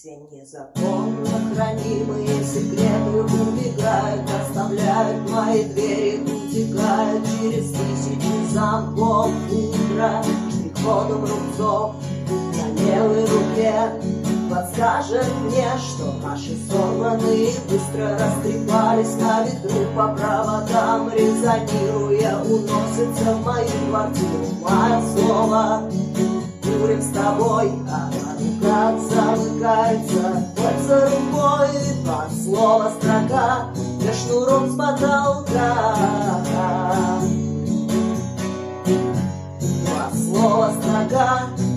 Все незаконно хранимые секреты убегают, оставляют мои двери, утекают через тысячи замков. Утро штрих-кодом рубцов на левой руке подскажет мне, что наши сорванные быстро растрепались на ветру по проводам, резонируя, уносится в мою квартиру мое слово. Курим с тобой, а рука замыкается, пальцы рукой, под слово строка, я шнуром с потолка. Два слова строка,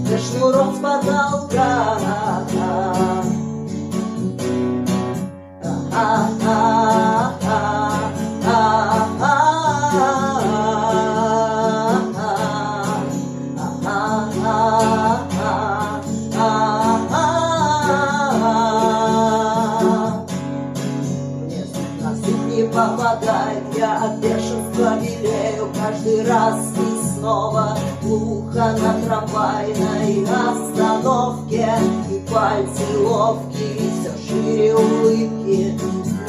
я шнуром с потолка. Не попадает, я от бешенства белею каждый раз и снова. Глухо на трамвайной остановке, и пальцы ловкие, все шире улыбки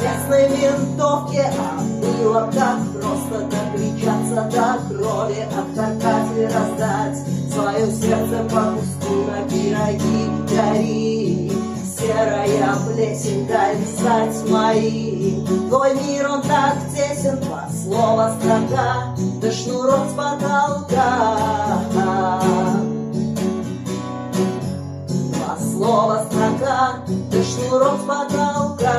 местной ментовки. А было так просто докричаться до крови, отторгать и раздать свое сердце по куску на пироги дари. Серая плесень, дай встать мои. Твой мир, он так тесен, два слова строка, да шнурок с потолка. Два слова строка, да шнурок с потолка.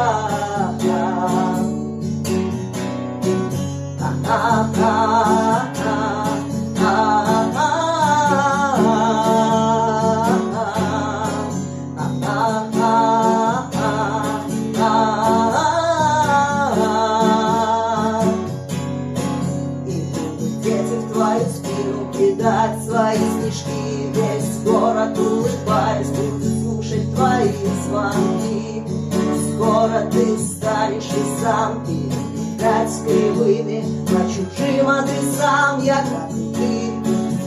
Кидать свои снежки, весь город, улыбаясь, будет слушать твои звонки. Скоро ты станешь и сам перебегать кривыми по чужим адресам. Я, как и ты,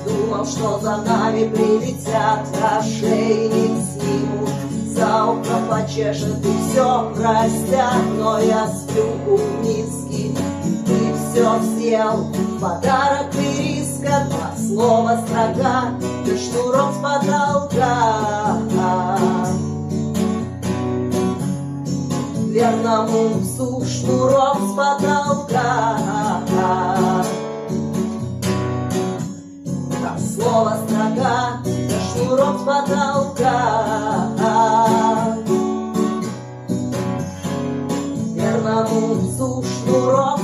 думал, что за нами прилетят, ошейник снимут, за ухо почешут и все простят. Но я сплю у миски, и ты все съел, подарок и риск. Два слова строка, да шнурок с потолка. Верному псу шнурок с потолка. Два слова строка, да шнурок с потолка. Верному псу шнурок